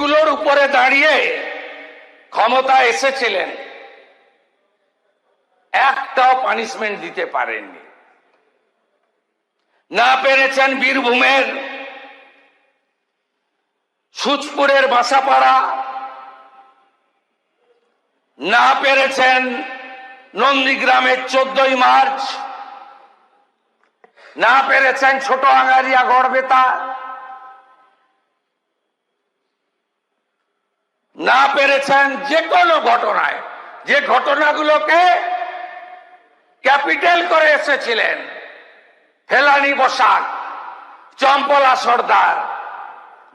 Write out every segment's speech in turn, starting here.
যেগুলোর উপরে দাঁড়িয়ে ক্ষমতা এসেছিলেন একটাও পানিশমেন্ট দিতে পারেননি। না পেরেছেন বীরভূমের সুচপুরের বাসাপাড়া, না পেরেছেন নন্দীগ্রামের 14ই মার্চ, না পেরেছেন ছোট আঙ্গারিয়া গড়বেতা, না পেরেছেন যে কোনো ঘটনায়, যে ঘটনাগুলোকে ক্যাপিটাল করে এসেছিলেন ফেলানি বসাক, চম্পলা সর্দার,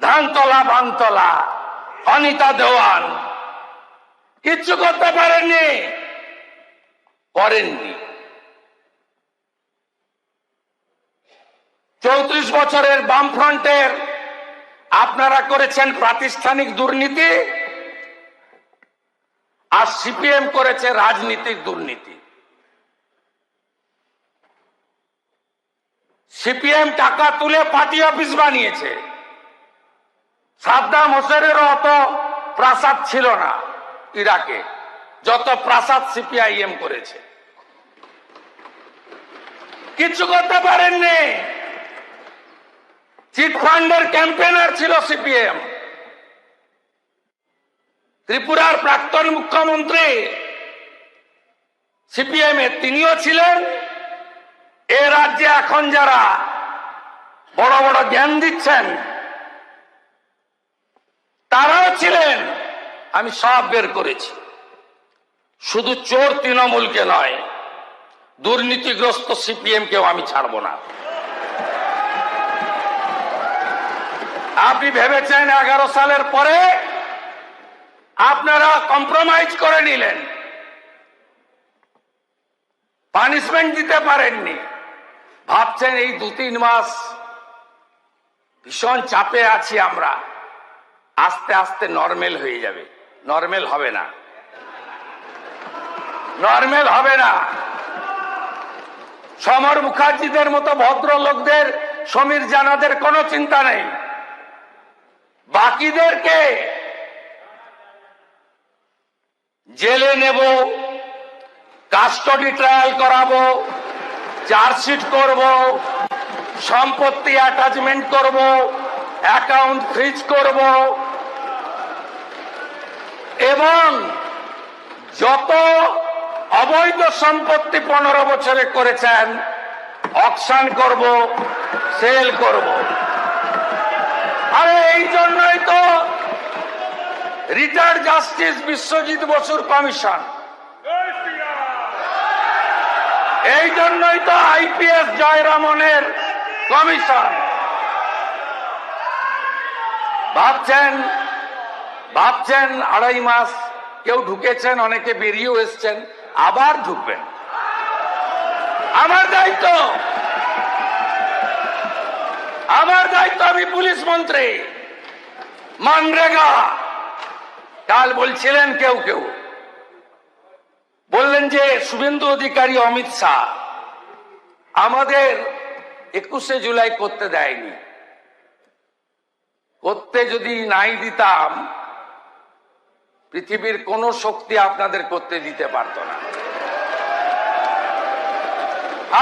ধানতলা বানতলা, অনিতা দেওয়ান, কিচ্ছু করতে পারেননি, করেননি। 34 বছরের বামফ্রন্টের আপনারা করেছেন প্রাতিষ্ঠানিক দুর্নীতি, আর সিপিএম করেছে রাজনীতিক দুর্নীতি। সিপিএম টাকা তুলে পার্টি অফিস বানিয়েছে। সাদ্দাম হোসেনেরও অত প্রাসাদ ছিল না ইরাকে, যত প্রাসাদ সিপিআইএম করেছে। কিছু করতে পারেননি। চিটফান্ডের ক্যাম্পেনার ছিল সিপিএম। ত্রিপুরার প্রাক্তন মুখ্যমন্ত্রী সিপিএম এর, তিনিও ছিলেন। এ রাজ্যে এখন যারা বড় বড় জ্ঞান দিচ্ছেন তারাও ছিলেন। আমি সব বের করেছি। শুধু চোর তৃণমূলকে নয়, দুর্নীতিগ্রস্ত সিপিএম কেও আমি ছাড়ব না। আপনি ভেবেছেন 11 সালের পরে আপনারা কম্প্রোমাইজ করে নিলেন, পানিশমেন্ট দিতে পারেননি। ভাবছেন এই 2-3 মাস ভীষণ চাপে আছি আমরা, আস্তে আস্তে নরমাল হয়ে যাবে। নরমাল হবে না, নরমাল হবে না। সমর মুখার্জিদের মতো ভদ্রলোকদের, সমীর জানাদের কোনো চিন্তা নেই। বাকিদেরকে জেলে নেব, কাস্টডি ট্রায়াল করাবো, চার্জশিট করব, সম্পত্তি অ্যাটাচমেন্ট করব, অ্যাকাউন্ট ফ্রিজ করব, এবং যত অবৈধ সম্পত্তি 15 বছরে করেছেন অকশন করব, সেল করব। আরে এই জন্যই তো রিটায়ার্ড জাস্টিস বিশ্বজিৎ বসুর কমিশন, এই জন্যই তো আইপিএস জয়রামনের কমিশন। ভাবছেন 2.5 মাস কেউ ঢুকেছেন, অনেকে বেরিয়েও এসছেন, আবার ঢুকবেন। আমার দায়িত্ব, আমার দায়িত্ব। আমি পুলিশ মন্ত্রী। মানরেগা কাল বলছিলেন কেউ কেউ, বললেন যে শুভেন্দু অধিকারী, অমিত শাহ আমাদের 21শে জুলাই করতে দেয়নি। করতে যদি নাই দিতাম, পৃথিবীর কোন শক্তি আপনাদের করতে দিতে পারত না।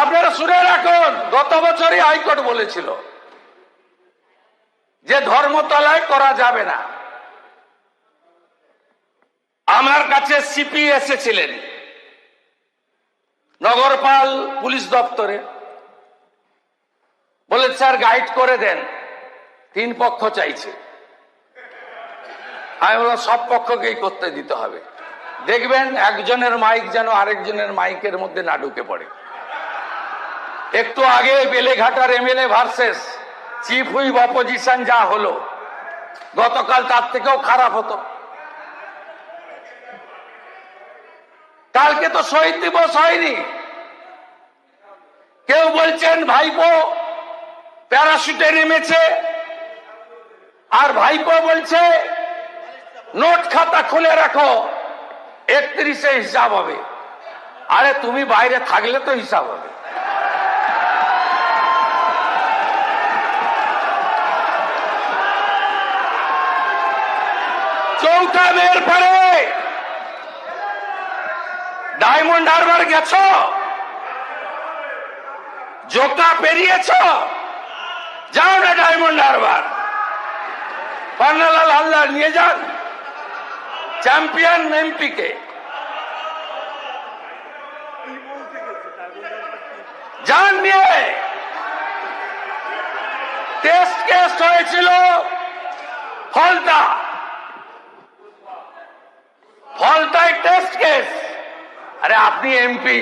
আপনারা শুনে রাখুন, গত বছরই হাইকোর্ট বলেছিল যে ধর্মতলায় করা যাবে না। আমার কাছে সিপি এসেছিলেন নগরপাল পুলিশ দপ্তরে, বলে স্যার গাইড করে দেন, 3 পক্ষ চাইছে। আমি বললাম সব পক্ষকেই করতে দিতে হবে। দেখবেন একজনের মাইক যেন আরেকজনের মাইকের মধ্যে না ঢুকে পড়ে। একটু আগে বেলেঘাটার MLA versus chief whip opposition যা হলো, গতকাল তার থেকেও খারাপ হতো। কালকে তো শহীদ দিবস হয়নি। কেউ বলছেন ভাইপো প্যারাশুটে নেমেছে, আর ভাইপো বলছে নোট খাতা খুলে রাখো, 31-এ হিসাব হবে। আরে তুমি বাইরে থাকলে তো হিসাব হবে। চৌঠা মেয়ের পরে ডায়মন্ড হারবার গেছ, জোকা পেরিয়েছ, যাও না ডায়মন্ড হারবার, পান্নালাল হালদার নিয়ে যান চ্যাম্পিয়ন এমপি কে, যান নিয়ে। টেস্ট কেস হয়েছিল ফলতায় টেস্ট কেস। আরে আপনি এমপি,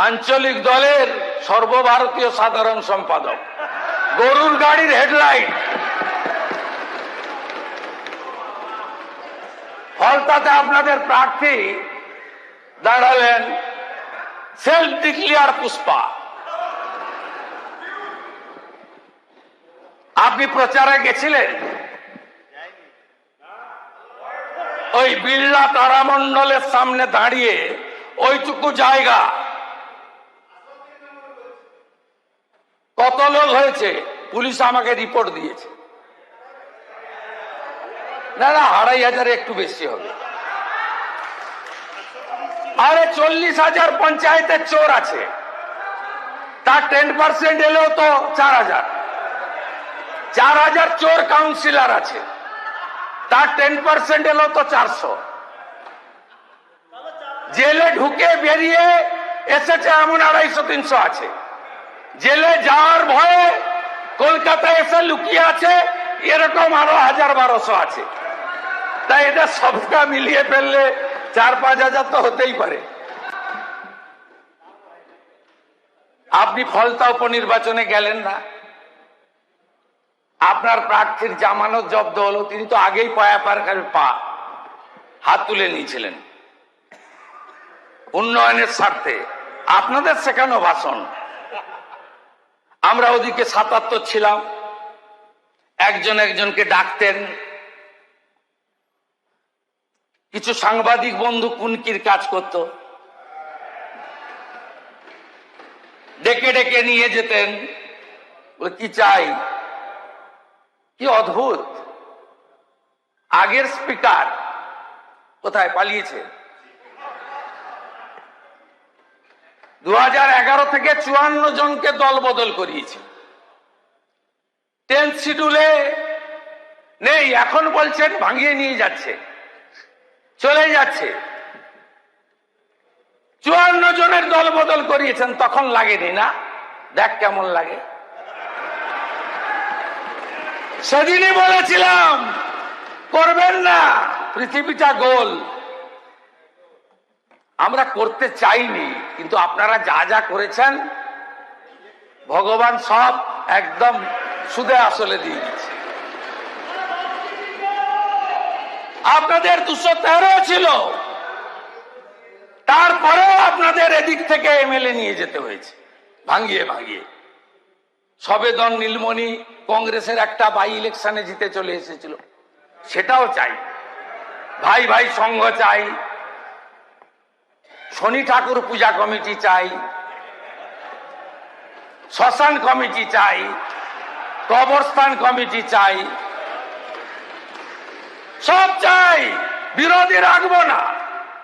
আঞ্চলিক দলের সর্বভারতীয় সাধারণ সম্পাদক, গরুর গাড়ির হেডলাইট। ফলতাতে আপনাদের প্রার্থী দাঁড়ালেন সেলফ ডিক্লেয়ার পুষ্পা। আপনি প্রচারে গেছিলেন, ওই বিড়লা তারামণ্ডলের সামনে দাঁড়িয়ে ওইটুকু জায়গা কত লোক হয়েছে পুলিশ আমাকে রিপোর্ট দিয়েছে। না না, 2500 একটু বেশি হবে। আরে 40,000 পঞ্চায়েতের চোর আছে, তার 10% এলেও তো 4000। 4000 চোর কাউন্সিলর আছে, তার 10% এলেও তো 400। জেলে ঢুকে বেরিয়ে এসেছে এমন 250-300 আছে। জেলে যাওয়ার ভয়ে কলকাতায় এসে লুকিয়ে আছে এরকম আরো 1000-1200 আছে। তাই এদের সবটা মিলিয়ে ফেললে 4-5 তো হতেই পারে। আপনি ফলতা উপনির্বাচনে গেলেন না, আপনার প্রার্থীর জামানত জব্দ হলো, তিনি তো আগেই হাত তুলে নিয়েছিলেন উন্নয়নের স্বার্থে। আপনাদের শেখানো ভাষণ। আমরা ওদিকে 77 ছিলাম, একজন একজনকে ডাকতেন। কিছু সাংবাদিক বন্ধু কুনকির কাজ করত, ডেকে ডেকে নিয়ে যেতেন, কি চাই। কি অদ্ভুত, আগের স্পিকার কোথায় পালিয়েছে। 2011 থেকে 54 জনকে দল বদল করিয়েছে। 10th শিডিউলে নেই, এখন বলছেন ভাঙিয়ে নিয়ে যাচ্ছে, চলে যাচ্ছে। 54 জনের দল বদল করিয়েছেন, তখন লাগেনি না? দেখ কেমন লাগে। সেদিনই বলেছিলাম করবেন না, পৃথিবীটা গোল। আমরা করতে চাইনি, কিন্তু আপনারা যা যা করেছেন ভগবান সব একদম সুদে আসলে দিয়ে দিচ্ছে। আপনাদের 213 ছিল, তারপরেও আপনাদের এদিক থেকে এমএলএ নিয়ে যেতে হয়েছে ভাঙিয়ে ভাঙিয়ে। সবেদন নীলমণি কংগ্রেসের একটা বাই ইলেকশনে জিতে চলে এসেছিল, সেটাও চাই। ভাই ভাই সংঘ চাই, শনি ঠাকুর পূজা কমিটি চাই, শ্মশান কমিটি চাই, কবরস্থান কমিটি চাই, সব চাই, বিরোধী রাখবো না।